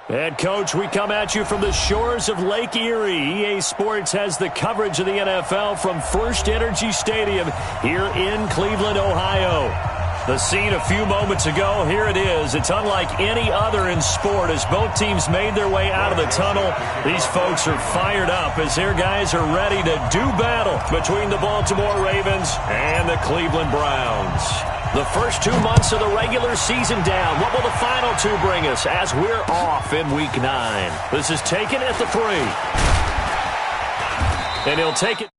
Head coach, we come at you from the shores of Lake Erie. EA Sports has the coverage of the NFL from First Energy Stadium here in Cleveland, Ohio. The scene a few moments ago, here it is. It's unlike any other in sport as both teams made their way out of the tunnel. These folks are fired up as their guys are ready to do battle between the Baltimore Ravens and the Cleveland Browns. The first 2 months of the regular season down. What will the final two bring us as we're off in Week 9? This is taken at the 3. And he'll take it.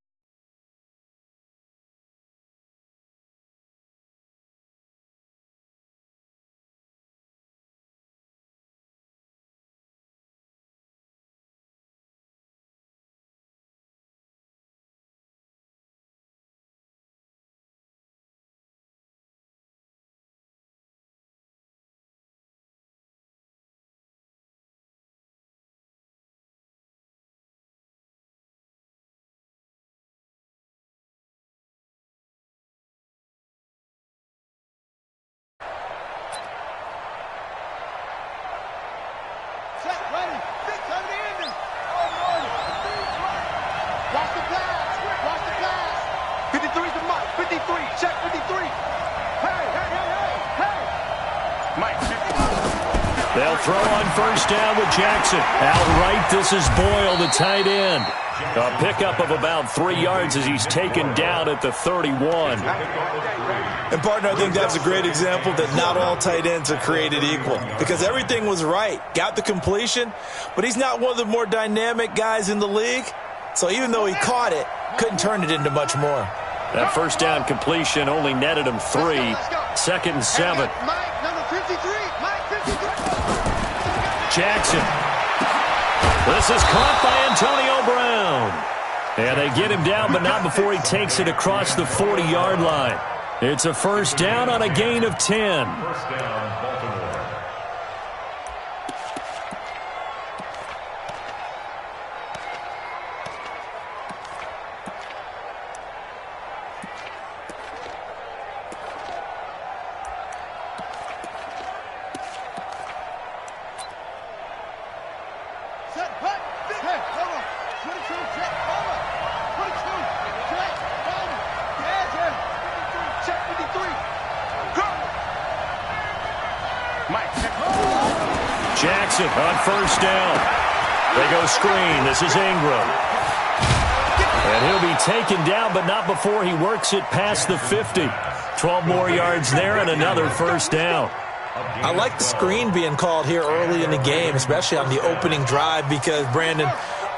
They'll throw on first down with Jackson. Outright, this is Boyle, the tight end. A pickup of about 3 yards as he's taken down at the 31. And, partner, I think that's a great example that not all tight ends are created equal because everything was right. Got the completion, but he's not one of the more dynamic guys in the league. So even though he caught it, couldn't turn it into much more. That first down completion only netted him 3. 2nd and 7. Jackson. This is caught by Antonio Brown. And they get him down, but not before he takes it across the 40-yard line. It's a first down on a gain of 10. First down, Baltimore. Jackson on first down. They go screen. This is Ingram. And he'll be taken down, but not before he works it past the 50. 12 more yards there and another first down. I like the screen being called here early in the game, especially on the opening drive, because, Brandon,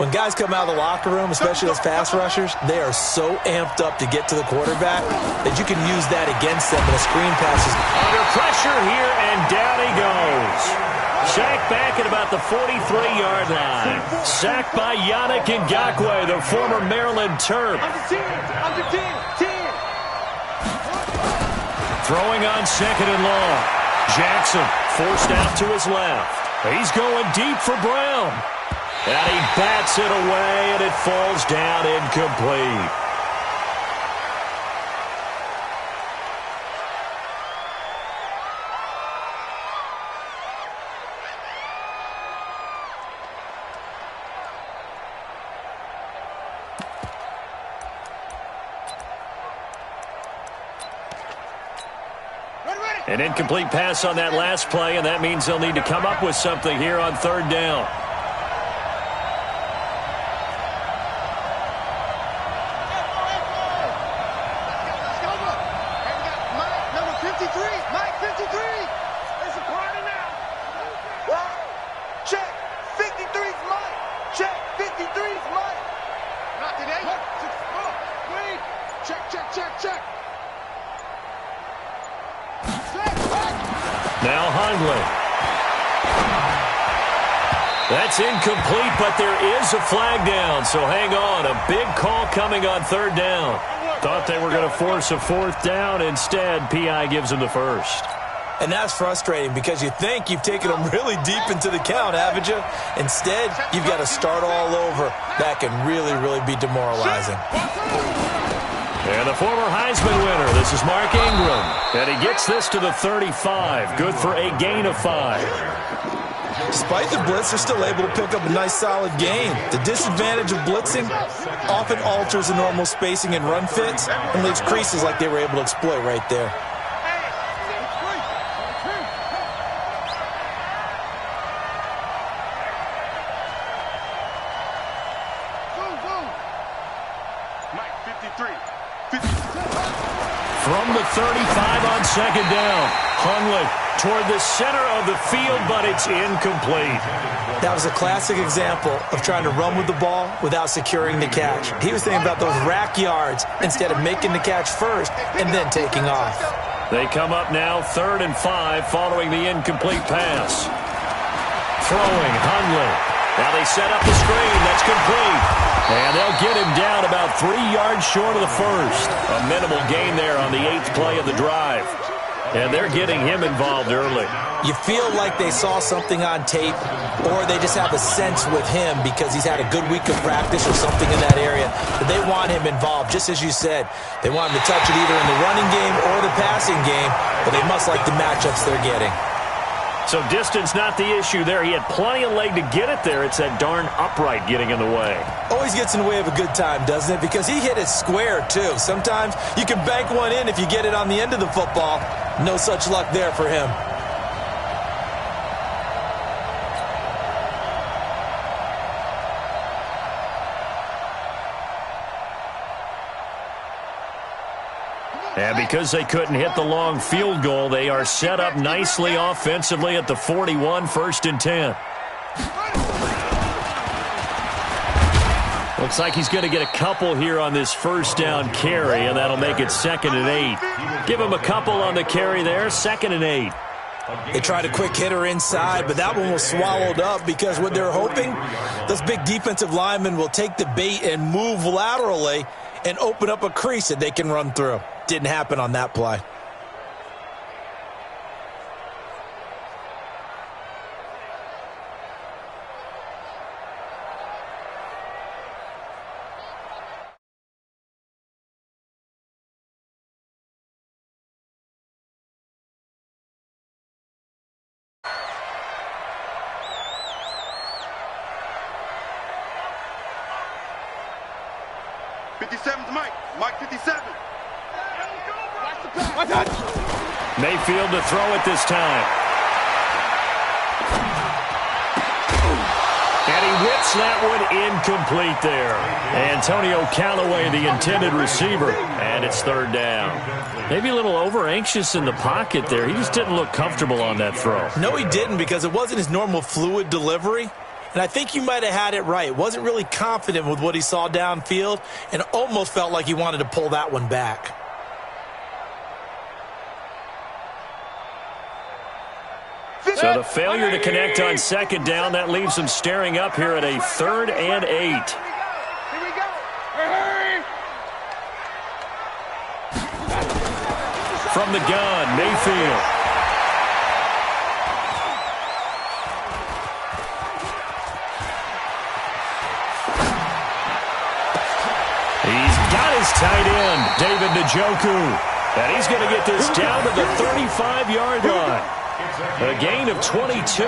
when guys come out of the locker room, especially those pass rushers, they are so amped up to get to the quarterback that you can use that against them when a screen passes. Under pressure here, and down he goes. Sacked back at about the 43-yard line. Sacked by Yannick Ngakoue, the former Maryland Terp. Under 10. Throwing on 2nd and long. Jackson forced out to his left. He's going deep for Brown. And he bats it away, and it falls down incomplete. An incomplete pass on that last play, and that means they'll need to come up with something here on 3rd down. Now Hundley. That's incomplete, but there is a flag down, so hang on. A big call coming on 3rd down. Thought they were going to force a 4th down. Instead, P.I. gives them the first. And that's frustrating because you think you've taken them really deep into the count, haven't you? Instead, you've got to start all over. That can really, really be demoralizing. And the former Heisman winner, this is Mark Ingram. And he gets this to the 35. Good for a gain of 5. Despite the blitz, they're still able to pick up a nice, solid gain. The disadvantage of blitzing often alters the normal spacing and run fits and leaves creases like they were able to exploit right there. From the 35 on second down, Hundley toward the center of the field, but it's incomplete. That was a classic example of trying to run with the ball without securing the catch. He was thinking about those rack yards instead of making the catch first and then taking off. They come up now 3rd and 5 following the incomplete pass. Throwing, Hundley. Now they set up the screen. That's complete. And they'll get him down about 3 yards short of the first. A minimal gain there on the 8th play of the drive. And they're getting him involved early. You feel like they saw something on tape, or they just have a sense with him because he's had a good week of practice or something in that area that they want him involved. Just as you said, they want him to touch it either in the running game or the passing game, but they must like the matchups they're getting. So distance not the issue there. He had plenty of leg to get it there. It's that darn upright getting in the way. Always gets in the way of a good time, doesn't it? Because he hit it square, too. Sometimes you can bank one in if you get it on the end of the football. No such luck there for him. And because they couldn't hit the long field goal, they are set up nicely offensively at the 41, 1st and 10. Looks like he's going to get a couple here on this first down carry, and that'll make it 2nd and 8. Give him a couple on the carry there, 2nd and 8. They tried a quick hitter inside, but that one was swallowed up because what they're hoping, those big defensive linemen will take the bait and move laterally and open up a crease that they can run through. Didn't happen on that play. Mike 57. Mayfield to throw it this time. And he whips that one incomplete there. Antonio Callaway, the intended receiver. And it's 3rd down. Maybe a little over-anxious in the pocket there. He just didn't look comfortable on that throw. No, he didn't, because it wasn't his normal fluid delivery. And I think you might have had it right. Wasn't really confident with what he saw downfield and almost felt like he wanted to pull that one back. So the failure to connect on 2nd down, that leaves them staring up here at a 3rd and 8. Here we go. Hurry. From the gun, Mayfield. He's got his tight end, David Njoku. And he's going to get this down to the 35-yard line. A gain of 22.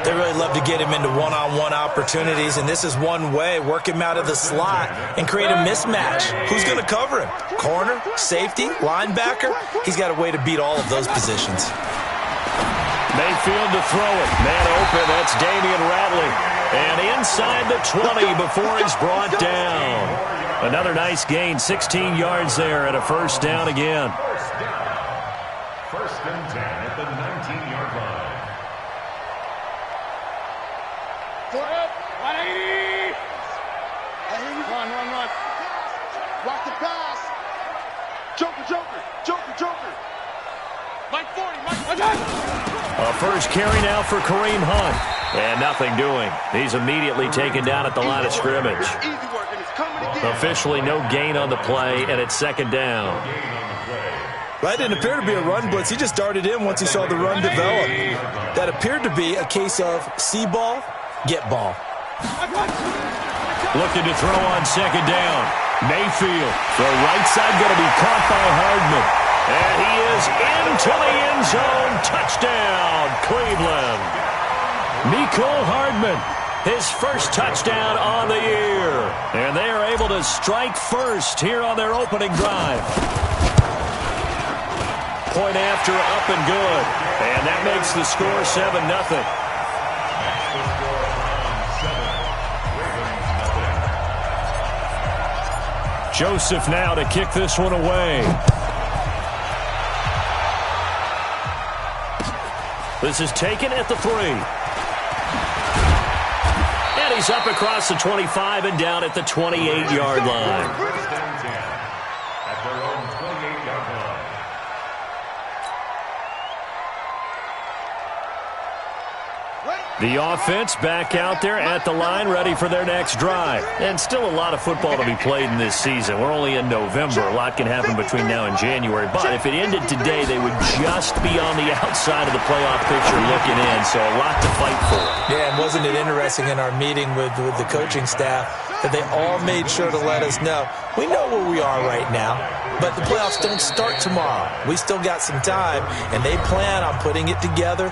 They really love to get him into one-on-one opportunities, and this is one way. Work him out of the slot and create a mismatch. Who's going to cover him? Corner, safety, linebacker? He's got a way to beat all of those positions. Mayfield to throw it. Man open, that's Damian Ratley. And inside the 20 before he's brought down. Another nice gain, 16 yards there and a 1st down again. 1st and 10 at the 19-yard line. Run. Watch the pass. Joker. Mike 40, A first carry now for Kareem Hunt. And nothing doing. He's immediately taken down at the line of scrimmage. Officially no gain on the play, and it's 2nd down. That didn't appear to be a run blitz. He just darted in once he saw the run develop. That appeared to be a case of see ball, get ball. Looking to throw on 2nd down. Mayfield, the right side going to be caught by Hardman. And he is into the end zone. Touchdown, Cleveland. Mecole Hardman, his first touchdown on the year. And they are able to strike first here on their opening drive. Point after, up and good. And that makes the score 7-0. Joseph now to kick this one away. This is taken at the 3. And he's up across the 25 and down at the 28-yard line. At their own 28-yard line. The offense back out there at the line, ready for their next drive. And still a lot of football to be played in this season. We're only in November. A lot can happen between now and January. But if it ended today, they would just be on the outside of the playoff picture looking in. So a lot to fight for. Yeah, and wasn't it interesting in our meeting with the coaching staff that they all made sure to let us know, we know where we are right now, but the playoffs don't start tomorrow. We still got some time, and they plan on putting it together,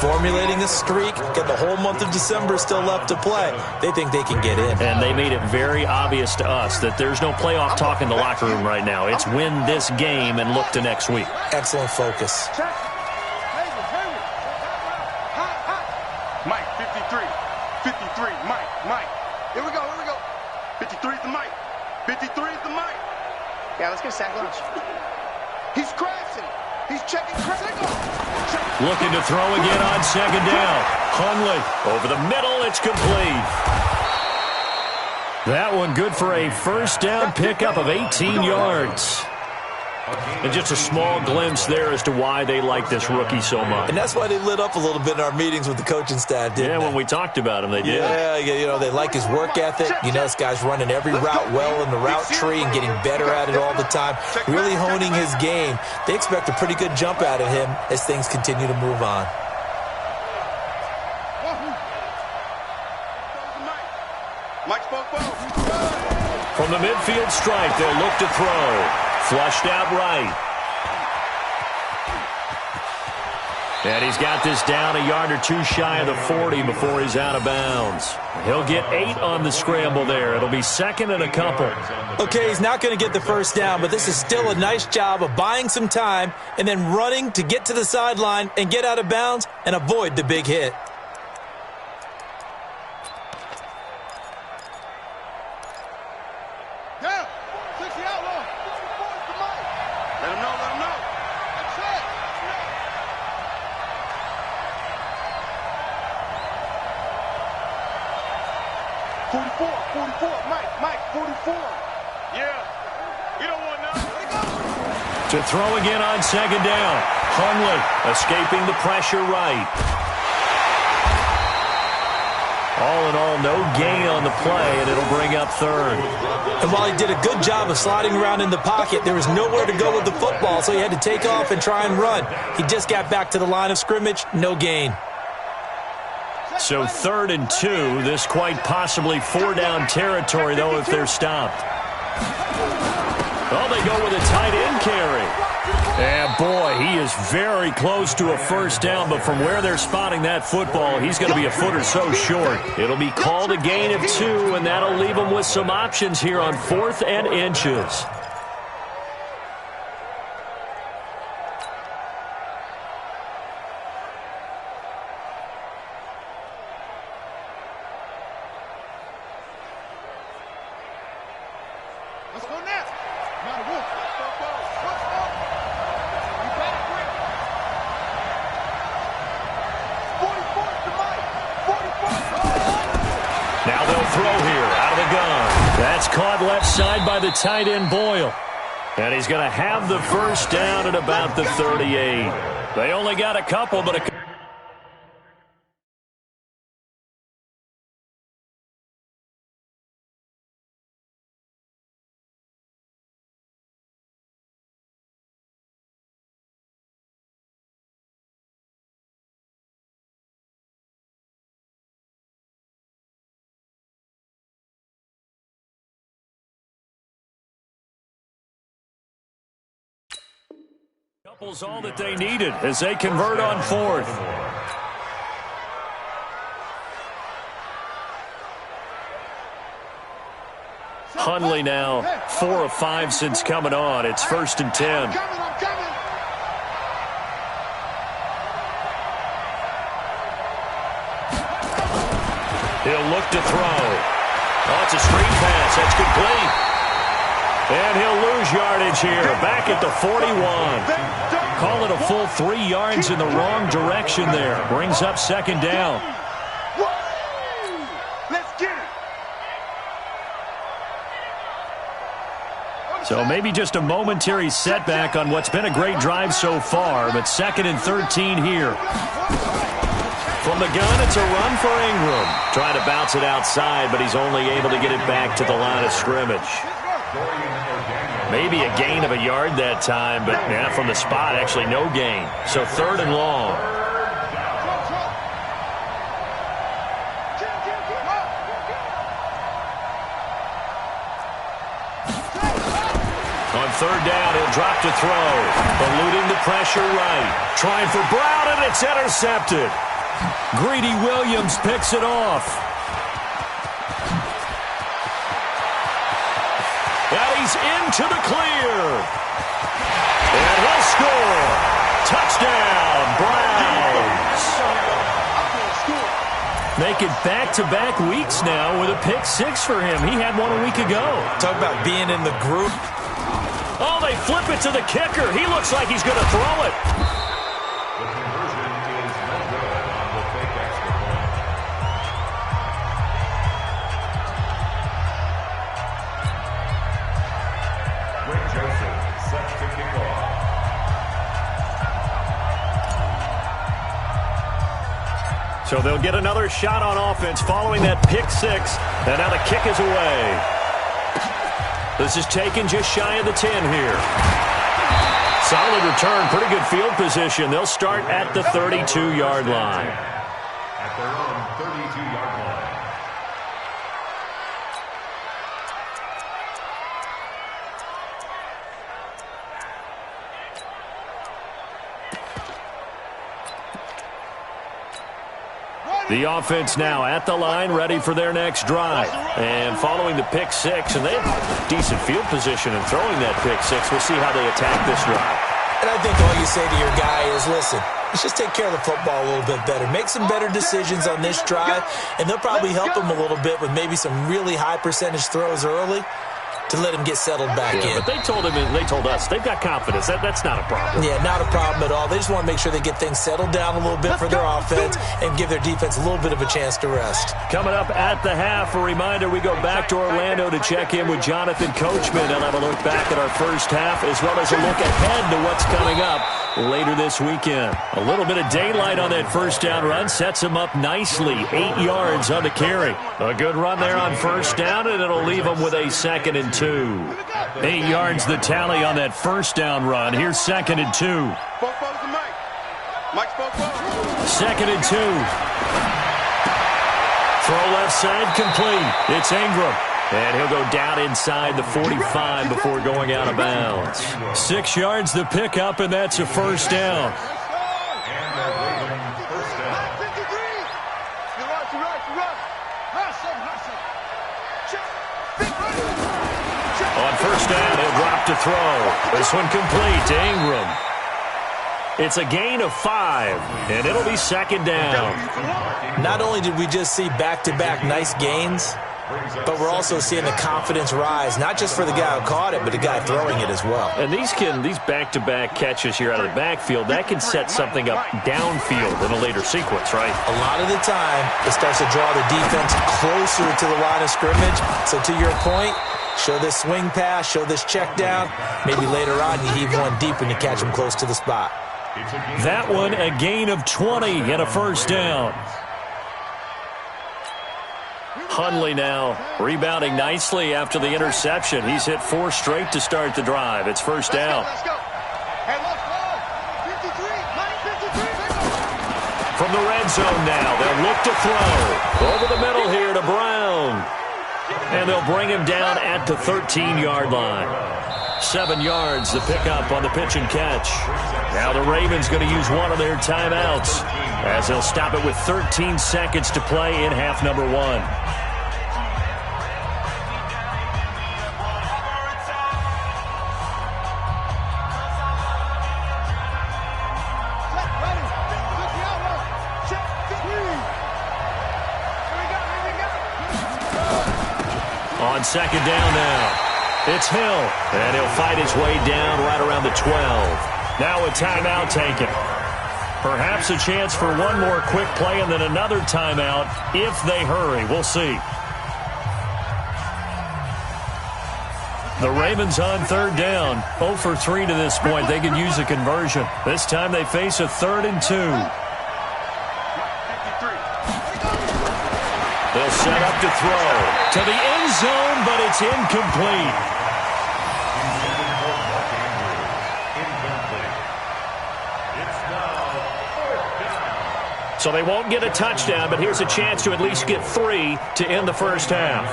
formulating a streak, got the whole month of December still left to play. They think they can get in. And they made it very obvious to us that there's no playoff talk in the locker room right now. It's win this game and look to next week. Excellent focus. Mike, 53. 53, Mike. Here we go. 53 is the Mike. 53 is the Mike. Yeah, let's get a sack lunch. He's crashing. He's checking. Looking to throw again on second down. Hundley over the middle. It's complete. That one good for a first down pickup of 18 yards. And just a small glimpse there as to why they like this rookie so much. And that's why they lit up a little bit in our meetings with the coaching staff, didn't they? When we talked about him, they did. Yeah, you know, they like his work ethic. You know, this guy's running every route well in the route tree and getting better at it all the time, really honing his game. They expect a pretty good jump out of him as things continue to move on. From the midfield stripe, they'll look to throw. Flushed out right. And he's got this down a yard or two shy of the 40 before he's out of bounds. He'll get 8 on the scramble there. It'll be second and a couple. Okay, he's not going to get the first down, but this is still a nice job of buying some time and then running to get to the sideline and get out of bounds and avoid the big hit. To throw again on second down. Hundley escaping the pressure right. All in all, no gain on the play, and it'll bring up third. And while he did a good job of sliding around in the pocket, there was nowhere to go with the football, so he had to take off and try and run. He just got back to the line of scrimmage, no gain. So 3rd and 2, this quite possibly 4-down territory, though, if they're stopped. Oh, they go with a tight end carry. And, boy, he is very close to a first down, but from where they're spotting that football, he's going to be a foot or so short. It'll be called a gain of 2, and that'll leave him with some options here on 4th and inches. Let's go now. Now they'll throw here out of the gun. That's caught left side by the tight end Boyle. And he's going to have the first down at about the 38. They only got a couple, but a Couples all that they needed as they convert on fourth. Hundley now 4 of 5 since coming on. It's 1st and 10. He'll look to throw. Oh, it's a screen pass. That's complete. And he'll lose yardage here. Back at the 41. Call it a full 3 yards in the wrong direction there. Brings up 2nd down. Let's get it. So maybe just a momentary setback on what's been a great drive so far, but 2nd and 13 here. From the gun, it's a run for Ingram. Trying to bounce it outside, but he's only able to get it back to the line of scrimmage. Maybe a gain of a yard that time, but yeah, from the spot, actually no gain. So 3rd and long. On 3rd down, he'll drop to throw. Eluding the pressure right. Trying for Brown, and it's intercepted. Greedy Williams picks it off. And he's into the clear. And he'll score. Touchdown, Browns. Make it back-to-back weeks now with a pick 6 for him. He had one a week ago. Talk about being in the group. Oh, they flip it to the kicker. He looks like he's going to throw it. So they'll get another shot on offense following that pick 6. And now the kick is away. This is taken just shy of the 10 here. Solid return, pretty good field position. They'll start at the 32-yard line. At their own 32-yard line. The offense now at the line, ready for their next drive. And following the pick 6, and they have decent field position in throwing that pick 6. We'll see how they attack this drive. And I think all you say to your guy is, listen, let's just take care of the football a little bit better. Make some better decisions on this drive, and they'll probably help him a little bit with maybe some really high percentage throws early to let him get settled back in. But they told him, and they told us, they've got confidence. That's not a problem. Yeah, not a problem at all. They just want to make sure they get things settled down a little bit for their offense and give their defense a little bit of a chance to rest. Coming up at the half, a reminder, we go back to Orlando to check in with Jonathan Coachman and have a look back at our first half as well as a look ahead to what's coming up later this weekend. A little bit of daylight on that first down run sets him up nicely. 8 yards on the carry. A good run there on first down, and it'll leave him with a 2nd and 2. 8 yards the tally on that first down run. Here's 2nd and 2. 2nd and 2. Throw left side complete. It's Ingram. And he'll go down inside the 45 before going out of bounds. 6 yards the pickup, and that's a first down. On first down, he'll drop to throw. This one complete to Ingram. It's a gain of 5, and it'll be 2nd down. Not only did we just see back-to-back nice gains, but we're also seeing the confidence rise, not just for the guy who caught it, but the guy throwing it as well. And these back-to-back catches here out of the backfield, that can set something up downfield in a later sequence, right? A lot of the time, it starts to draw the defense closer to the line of scrimmage. So to your point, show this swing pass, show this check down. Maybe later on you heave one deep when you catch him close to the spot. That one a gain of 20 and a first down. Hundley now rebounding nicely after the interception. He's hit 4 straight to start the drive. It's first down. From the red zone now, they'll look to throw. Over the middle here to Brown. And they'll bring him down at the 13-yard line. 7 yards, the pickup on the pitch and catch. Now the Ravens going to use one of their timeouts as they'll stop it with 13 seconds to play in half number 1. On second down now. It's Hill, and he'll fight his way down right around the 12. Now a timeout taken. Perhaps a chance for one more quick play and then another timeout if they hurry. We'll see. The Ravens on third down. 0 for 3 to this point. They could use a conversion. This time they face a 3rd and 2. They'll set up to throw to the end zone, but it's incomplete. So they won't get a touchdown, but here's a chance to at least get 3 to end the first half.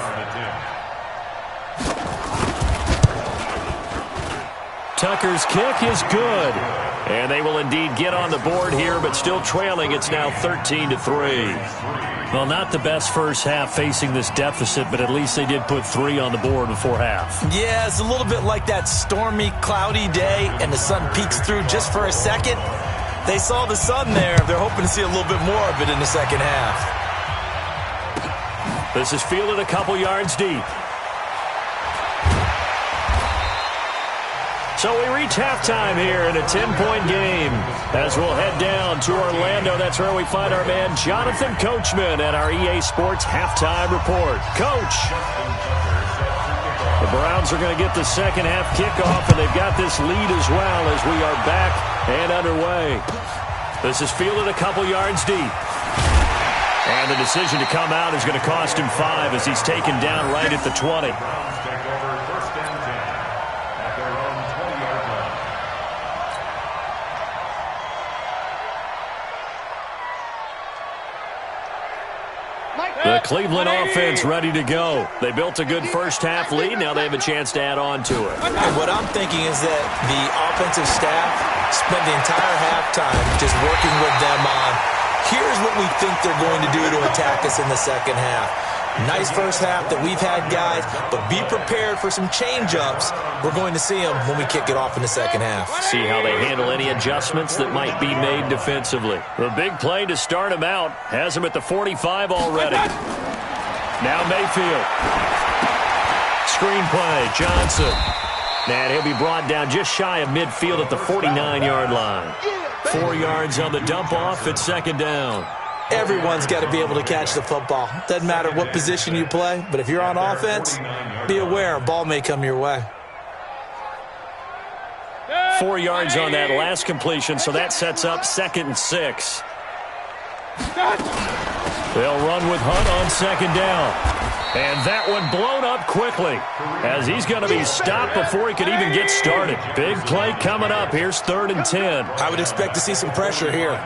Tucker's kick is good. And they will indeed get on the board here, but still trailing. It's now 13-3. Well, not the best first half facing this deficit, but at least they did put 3 on the board before half. Yeah, it's a little bit like that stormy, cloudy day, and the sun peeks through just for a second. They saw the sun there. They're hoping to see a little bit more of it in the second half. This is fielded a couple yards deep. So we reach halftime here in a 10-point game as we'll head down to Orlando. That's where we find our man Jonathan Coachman at our EA Sports Halftime Report. Coach, the Browns are going to get the second half kickoff, and they've got this lead as well as we are back and underway. This is fielded a couple yards deep. And the decision to come out is going to cost him 5 as he's taken down right at the 20. The Cleveland offense ready to go. They built a good first half lead. Now they have a chance to add on to it. And what I'm thinking is that the offensive staff spent the entire halftime just working with them on, here's what we think they're going to do to attack us in the second half. Nice first half that we've had, guys, but be prepared for some change-ups. We're going to see them when we kick it off in the second half. See how they handle any adjustments that might be made defensively. The big play to start him out has him at the 45 already. Now Mayfield. Screen play, Johnson. And he'll be brought down just shy of midfield at the 49-yard line. 4 yards on the dump-off at second down. Everyone's got to be able to catch the football. Doesn't matter what position you play, but if you're on offense, be aware a ball may come your way. 4 yards on that last completion, so that sets up 2nd and 6. They'll run with Hunt on second down. And that one blown up quickly as he's going to be stopped before he could even get started. Big play coming up. Here's 3rd and 10. I would expect to see some pressure here.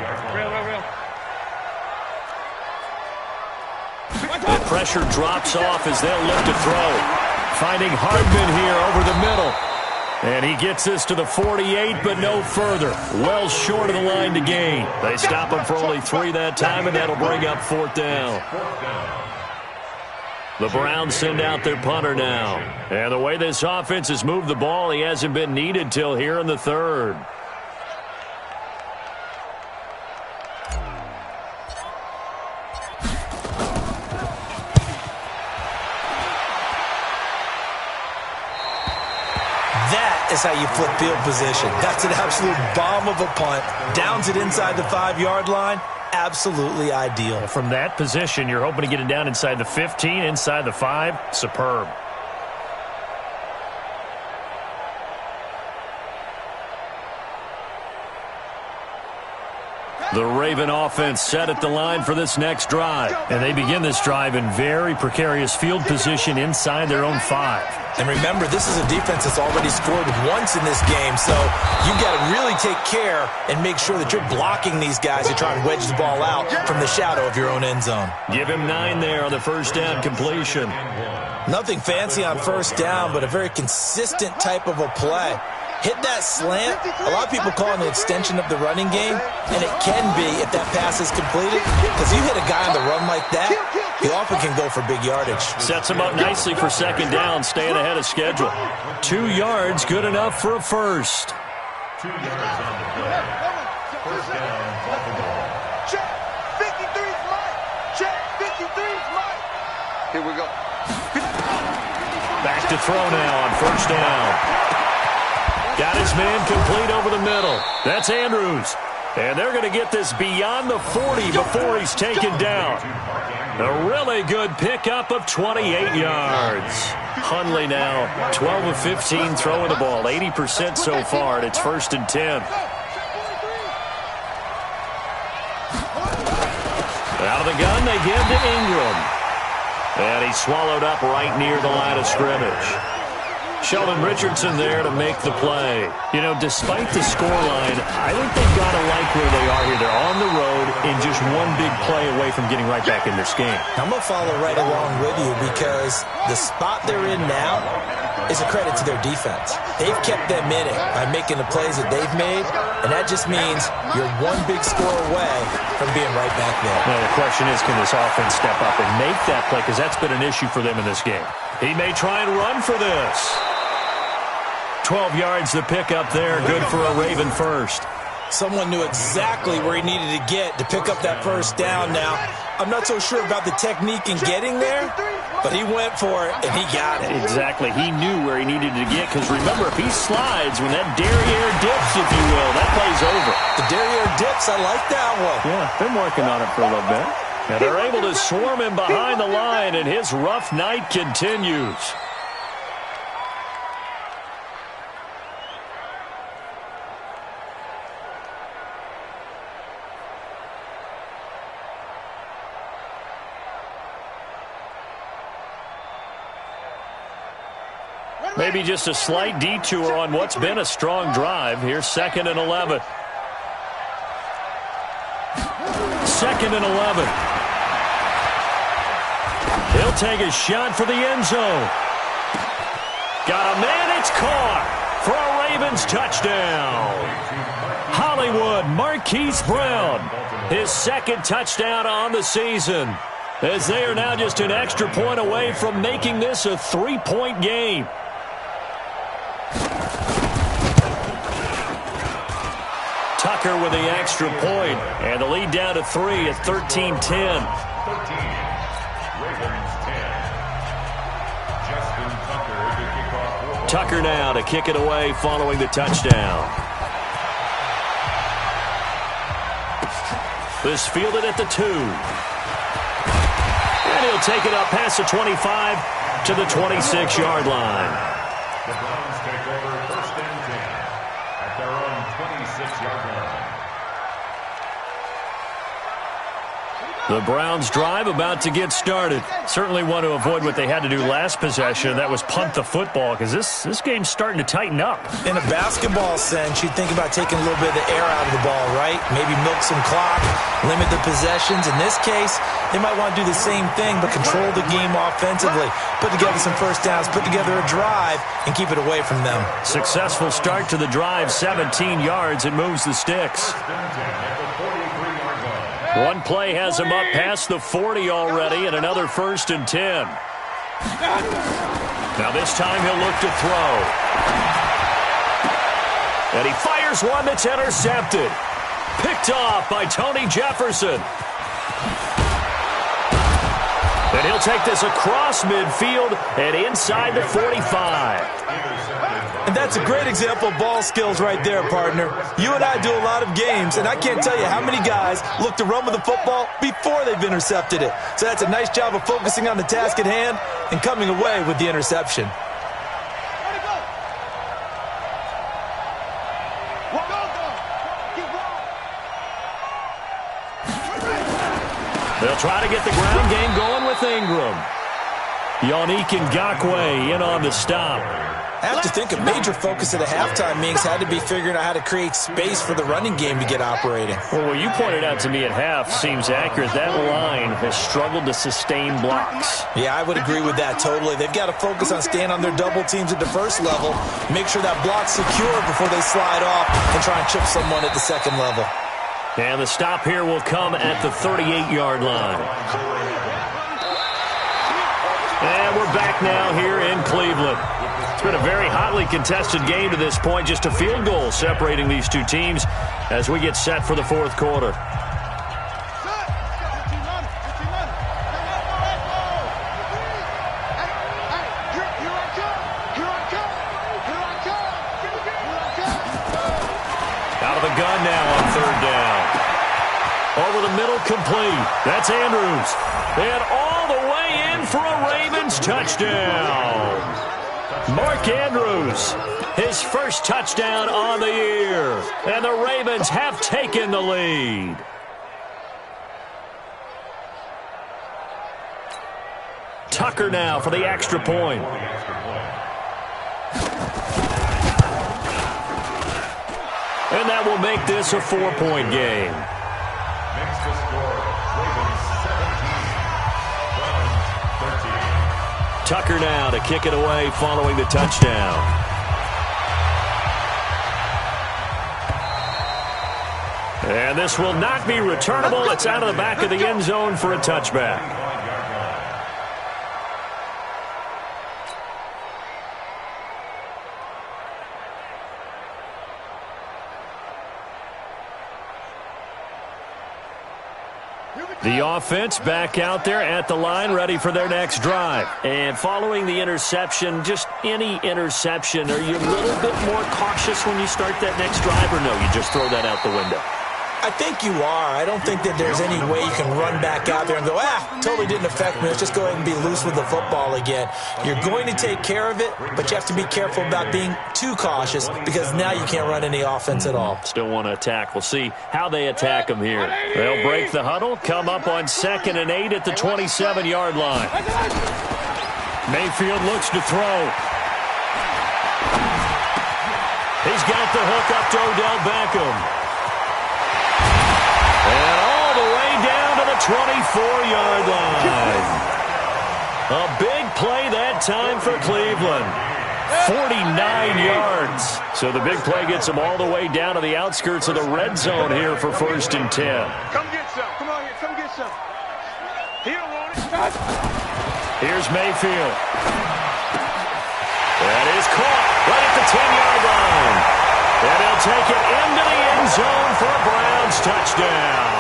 The pressure drops off as they'll look to throw. Finding Hardman here over the middle. And he gets this to the 48, but no further. Well short of the line to gain. They stop him for only 3 that time, and that'll bring up 4th down. The Browns send out their punter now. And the way this offense has moved the ball, he hasn't been needed till here in the 3rd. Is how you flip field position. That's an absolute bomb of a punt. Downs it inside the 5-yard line. Absolutely ideal. From that position, you're hoping to get it down inside the 15, inside the 5. Superb. The Raven offense set at the line for this next drive. And they begin this drive in very precarious field position inside their own 5. And remember, this is a defense that's already scored once in this game, so you've got to really take care and make sure that you're blocking these guys to try and wedge the ball out from the shadow of your own end zone. Give him 9 there on the first down completion. Nothing fancy on first down, but a very consistent type of a play. Hit that slant. A lot of people call it an extension of the running game, and it can be if that pass is completed, because you hit a guy on the run like that, he often can go for big yardage. Sets him up nicely for second down, staying ahead of schedule. 2 yards, good enough for a first. 2 yards on the play. First down, Baltimore. Check. 53's Mike. Check. 53's Mike. Here we go. Back to throw now on first down. Got his man complete over the middle. That's Andrews. And they're going to get this beyond the 40 before he's taken down. A really good pickup of 28 yards. Hundley now 12 of 15 throwing the ball, 80% so far, and it's first and 10. Out of the gun, they give to Ingram. And he's swallowed up right near the line of scrimmage. Sheldon Richardson there to make the play. You know, despite the scoreline, I think they've got to like where they are here. They're on the road and just one big play away from getting right back in this game. I'm going to follow right along with you because the spot they're in now is a credit to their defense. They've kept them in it by making the plays that they've made, and that just means you're one big score away from being right back there. Now, the question is, can this offense step up and make that play? Because that's been an issue for them in this game. He may try and run for this. 12 yards to pick up there. Good for a Raven first. Someone knew exactly where he needed to get to pick up that first down now. I'm not so sure about the technique in getting there, but he went for it, and he got it. Exactly. He knew where he needed to get, because remember, if he slides, when that derriere dips, if you will, that play's over. The derriere dips, I like that one. Yeah, been working on it for a little bit. And they're able to swarm him behind the line, and his rough night continues. Maybe just a slight detour on what's been a strong drive. Here's 2nd and 11. 2nd and 11. He'll take a shot for the end zone. Got a man, it's caught for a Ravens touchdown. Hollywood Marquise Brown, his 2nd touchdown on the season, as they are now just an extra point away from making this a 3-point game. Tucker with the extra point, and the lead down to 3 at 13-10. 13. Ravens 10. Justin Tucker to kick off. Tucker now to kick it away following the touchdown. This fielded at the 2. And he'll take it up past the 25 to the 26-yard line. The Browns take over first and 10 at their own 26-yard line. The Browns drive about to get started. Certainly want to avoid what they had to do last possession. That was punt the football, because this game's starting to tighten up. In a basketball sense, you'd think about taking a little bit of the air out of the ball, right? Maybe milk some clock, limit the possessions. In this case, they might want to do the same thing, but control the game offensively. Put together some first downs, put together a drive, and keep it away from them. Successful start to the drive, 17 yards. It moves the sticks. One play has him up past the 40 already, and another first and 10. Now this time he'll look to throw. And he fires one that's intercepted. Picked off by Tony Jefferson. And he'll take this across midfield and inside the 45. And that's a great example of ball skills right there, partner. You and I do a lot of games, and I can't tell you how many guys look to run with the football before they've intercepted it. So that's a nice job of focusing on the task at hand and coming away with the interception. They'll try to get the ground game going with Ingram. Yannick Ngakoue in on the stop. I have to think a major focus of the halftime meetings had to be figuring out how to create space for the running game to get operating. Well, what you pointed out to me at half seems accurate. That line has struggled to sustain blocks. Yeah, I would agree with that totally. They've got to focus on staying on their double teams at the first level, make sure that block's secure before they slide off and try and chip someone at the second level. And the stop here will come at the 38-yard line. And we're back now here in Cleveland. It's been a very hotly contested game to this point. Just a field goal separating these two teams as we get set for the fourth quarter. Out of the gun now on third down. Over the middle, complete. That's Andrews. And all the way in for a Ravens touchdown. Mark Andrews, his first touchdown on the year. And the Ravens have taken the lead. Tucker now for the extra point. And that will make this a 4-point game. Makes the score Ravens 17, Browns 13. Tucker now to kick it away following the touchdown. And this will not be returnable. It's out of the back of the end zone for a touchback. The offense back out there at the line, ready for their next drive. And following the interception, just any interception, are you a little bit more cautious when you start that next drive, or no, you just throw that out the window? I think you are. I don't think that there's any way you can run back out there and go, totally didn't affect me. Let's just go ahead and be loose with the football again. You're going to take care of it, but you have to be careful about being too cautious because now you can't run any offense at all. Still want to attack. We'll see how they attack them here. They'll break the huddle, come up on 2nd and 8 at the 27-yard line. Mayfield looks to throw. He's got the hook up to Odell Beckham. And all the way down to the 24-yard line. A big play that time for Cleveland. 49 yards. So the big play gets them all the way down to the outskirts of the red zone here for 1st and 10. Come get some. Come on here. Come get some. He don't want it. Here's Mayfield. That is caught right at the 10-yard line. And he'll take it into the end zone for a Browns touchdown.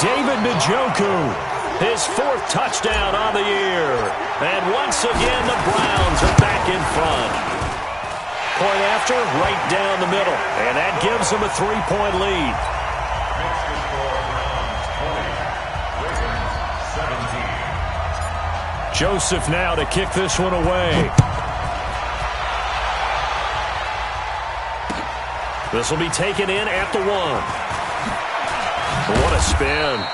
David Njoku, his 4th touchdown on the year. And once again, the Browns are back in front. Point after, right down the middle. And that gives them a 3-point lead. Makes the score Browns 20, Ravens 17. Joseph now to kick this one away. This will be taken in at the 1. What a spin.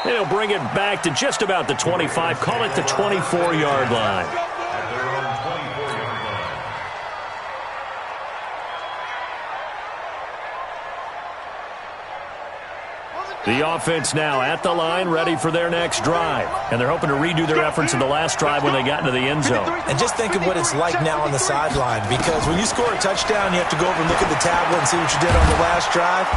And he'll bring it back to just about the 25. Call it the 24-yard line. At their own 24-yard line. The offense now at the line, ready for their next drive. And they're hoping to redo their efforts in the last drive when they got into the end zone. And just think of what it's like now on the sideline, because when you score a touchdown, you have to go over and look at the tablet and see what you did on the last drive.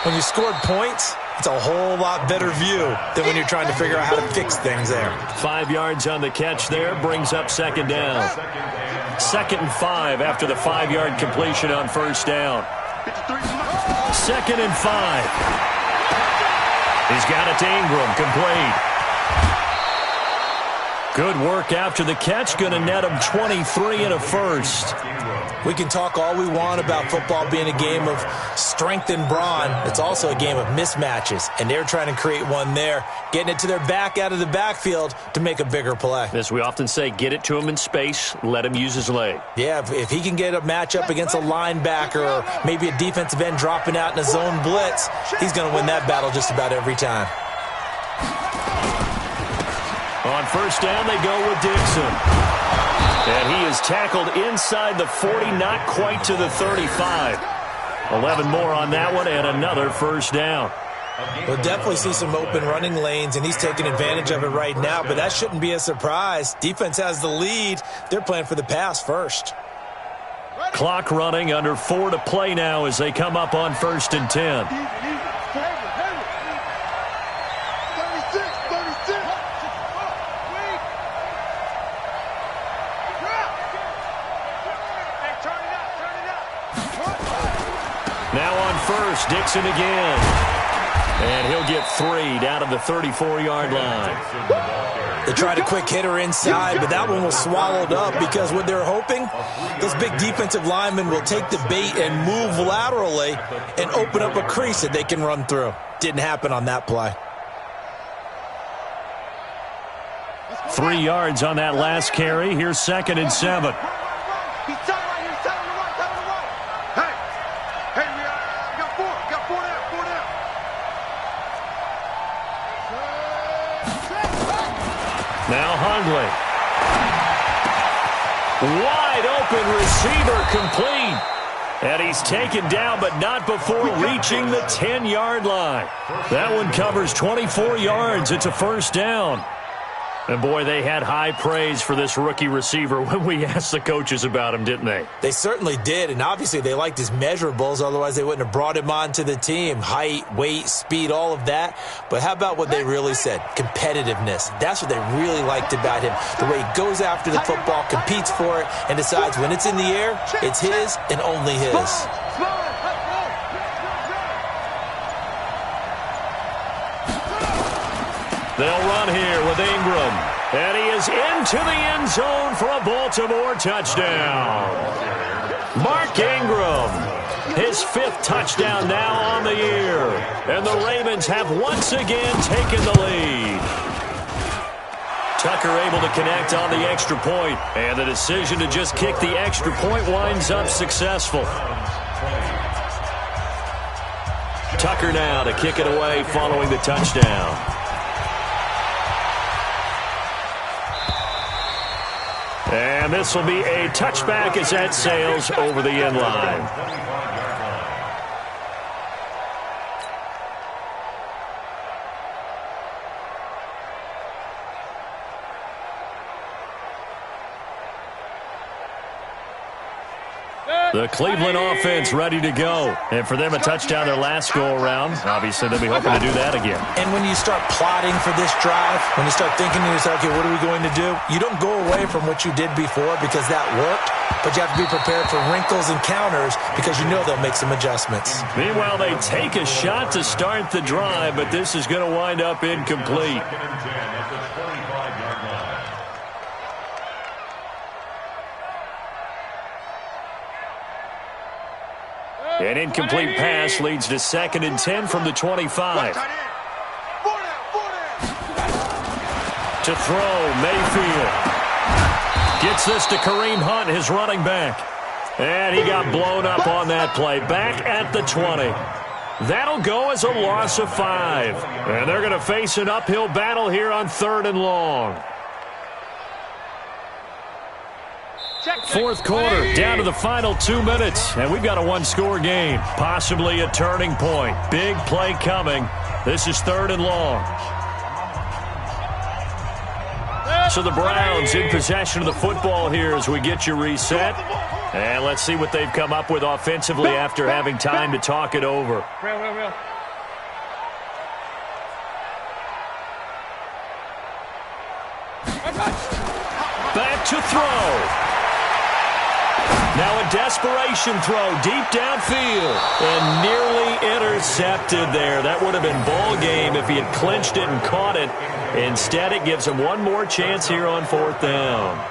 When you scored points, it's a whole lot better view than when you're trying to figure out how to fix things there. 5 yards on the catch there, brings up 2nd down. 2nd and 5 after the 5-yard completion on 1st down. 2nd and 5. He's got it to Ingram, complete. Good work after the catch, going to net him 23 and a first. We can talk all we want about football being a game of strength and brawn. It's also a game of mismatches, and they're trying to create one there, getting it to their back out of the backfield to make a bigger play. As we often say, get it to him in space, let him use his leg. Yeah, if he can get a matchup against a linebacker or maybe a defensive end dropping out in a zone blitz, he's going to win that battle just about every time. On first down, they go with Dixon. And he is tackled inside the 40, not quite to the 35. 11 more on that one, and another first down. We'll definitely see some open running lanes, and he's taking advantage of it right now, but that shouldn't be a surprise. Defense has the lead. They're playing for the pass first. Clock running, under 4 to play now as they come up on first and 10. Now on first, Dixon again. And he'll get 3 down to the 34-yard line. They tried a quick hitter inside, but that one was swallowed up because what they're hoping, those big defensive linemen will take the bait and move laterally and open up a crease that they can run through. Didn't happen on that play. 3 yards on that last carry. Here's 2nd and 7. Now Hundley. Wide open receiver complete. And he's taken down, but not before reaching the 10-yard line. That one covers 24 yards. It's a first down. And, boy, they had high praise for this rookie receiver when we asked the coaches about him, didn't they? They certainly did, and obviously they liked his measurables. Otherwise, they wouldn't have brought him onto the team. Height, weight, speed, all of that. But how about what they really said? Competitiveness. That's what they really liked about him. The way he goes after the football, competes for it, and decides when it's in the air, it's his and only his. They'll run here with Ingram. And he is into the end zone for a Baltimore touchdown. Mark Ingram, his 5th touchdown now on the year. And the Ravens have once again taken the lead. Tucker able to connect on the extra point. And the decision to just kick the extra point winds up successful. Tucker now to kick it away following the touchdown. And this will be a touchback as that sails over the end line. The Cleveland offense ready to go. And for them, a touchdown their last go-around. Obviously, they'll be hoping to do that again. And when you start plotting for this drive, when you start thinking to yourself, okay, what are we going to do? You don't go away from what you did before because that worked, but you have to be prepared for wrinkles and counters because you know they'll make some adjustments. Meanwhile, they take a shot to start the drive, but this is going to wind up incomplete. An incomplete pass leads to 2nd and 10 from the 25. To throw, Mayfield. Gets this to Kareem Hunt, his running back. And he got blown up on that play. Back at the 20. That'll go as a loss of 5. And they're going to face an uphill battle here on 3rd and long. 4th quarter, down to the final 2 minutes, and we've got a 1-score game, possibly a turning point. Big play coming. This is 3rd and long. So the Browns in possession of the football here as we get you reset. And let's see what they've come up with offensively after having time to talk it over. Back to throw. Now a desperation throw deep downfield and nearly intercepted there. That would have been ball game if he had clinched it and caught it. Instead, it gives him one more chance here on 4th down.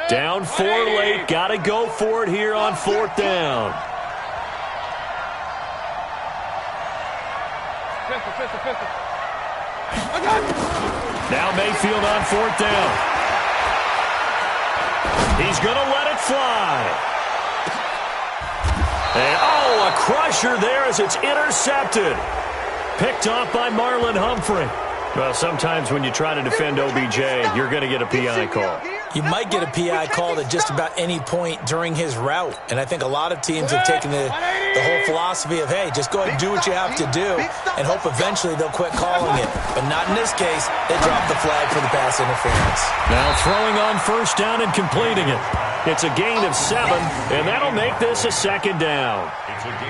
Down 4 late. Got to go for it here on 4th down. Now Mayfield on 4th down. He's going to let it fly. And, oh, a crusher there as it's intercepted. Picked off by Marlon Humphrey. Well, sometimes when you try to defend OBJ, you're going to get a PI call. You might get a PI called at just about any point during his route. And I think a lot of teams have taken the whole philosophy of, hey, just go ahead and do what you have to do and hope eventually they'll quit calling it. But not in this case. They dropped the flag for the pass interference. Now throwing on first down and completing it. It's a gain of 7, and that'll make this a second down.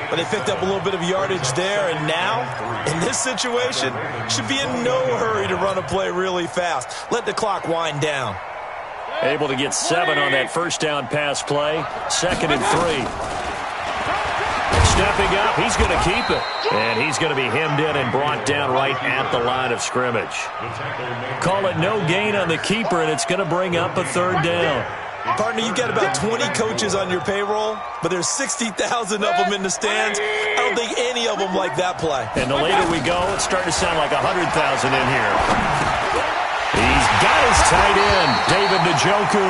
But they picked up a little bit of yardage there, and now, in this situation, should be in no hurry to run a play really fast. Let the clock wind down. Able to get 7 on that first down pass play. 2nd and 3. Stepping up, he's going to keep it. And he's going to be hemmed in and brought down right at the line of scrimmage. Call it no gain on the keeper, and it's going to bring up a 3rd down. Partner, you've got about 20 coaches on your payroll, but there's 60,000 of them in the stands. I don't think any of them like that play. And the later we go, it's starting to sound like 100,000 in here. He's got his tight end, David Njoku.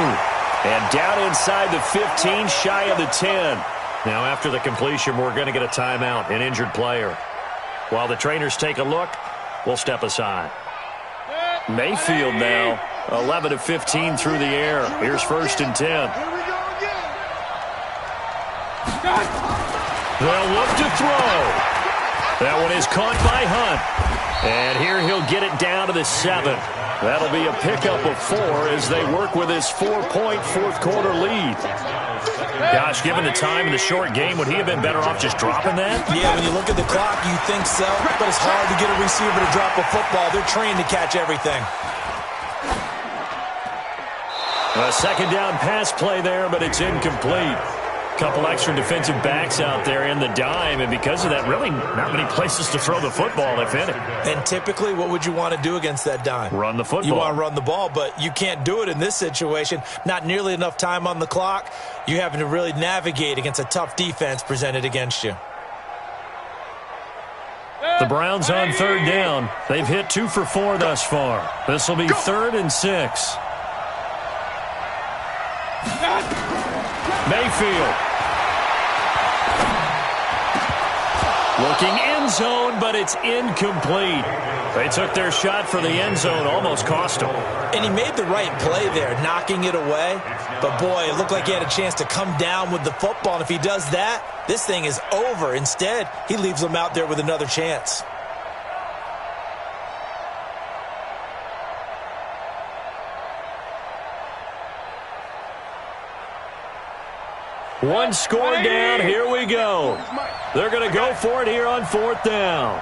And down inside the 15, shy of the 10. Now after the completion, we're going to get a timeout, an injured player. While the trainers take a look, we'll step aside. Mayfield now, 11 of 15 through the air. Here's 1st and 10. They'll look to throw. That one is caught by Hunt. And here he'll get it down to the 7. That'll be a pickup of 4 as they work with his 4-point fourth-quarter lead. Gosh, given the time in the short game, would he have been better off just dropping that? Yeah, when you look at the clock, you think so. But it's hard to get a receiver to drop a football. They're trained to catch everything. A 2nd down pass play there, but it's incomplete. Couple extra defensive backs out there in the dime, and because of that, really not many places to throw the football, if any. And typically, what would you want to do against that dime? Run the football. You want to run the ball, but you can't do it in this situation. Not nearly enough time on the clock. You're having to really navigate against a tough defense presented against you. The Browns on 3rd down. They've hit 2 for 4 thus far. This will be 3rd and 6. Mayfield. Looking end zone, but it's incomplete. They took their shot for the end zone, almost cost them. And he made the right play there, knocking it away. But, boy, it looked like he had a chance to come down with the football. And if he does that, this thing is over. Instead, he leaves them out there with another chance. One score down. Here we go. They're going to go for it here on 4th down.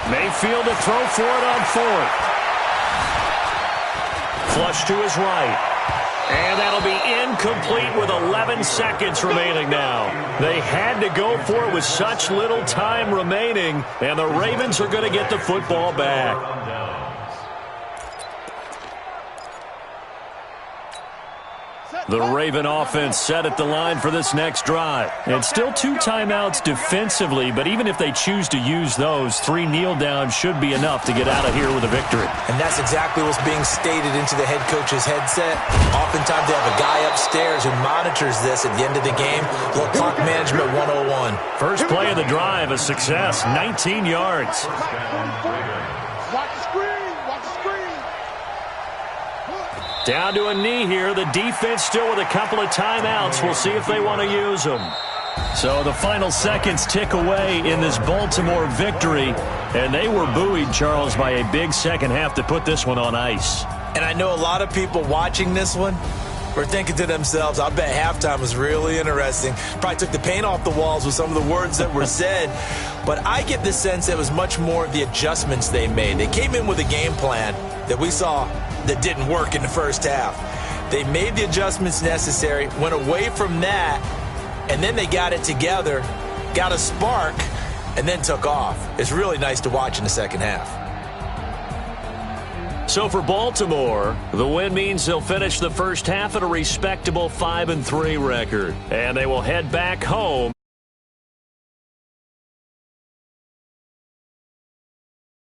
Mayfield to throw for it on 4th. Flush to his right. And that'll be incomplete with 11 seconds remaining now. They had to go for it with such little time remaining, and the Ravens are going to get the football back. The Raven offense set at the line for this next drive. And still 2 timeouts defensively, but even if they choose to use those, 3 kneel downs should be enough to get out of here with a victory. And that's exactly what's being stated into the head coach's headset. Oftentimes they have a guy upstairs who monitors this at the end of the game. Little clock management 101. First play of the drive, a success, 19 yards. Watch the screen. Watch the screen. Down to a knee here. The defense still with a couple of timeouts. We'll see if they want to use them. So the final seconds tick away in this Baltimore victory. And they were buoyed, Charles, by a big second half to put this one on ice. And I know a lot of people watching this one were thinking to themselves, I bet halftime was really interesting. Probably took the paint off the walls with some of the words that were said. But I get the sense it was much more of the adjustments they made. They came in with a game plan that we saw that didn't work in the first half. They made the adjustments necessary, went away from that, and then they got it together, got a spark, and then took off. It's really nice to watch in the second half. So for Baltimore, the win means they'll finish the first half at a respectable 5-3 record. And they will head back home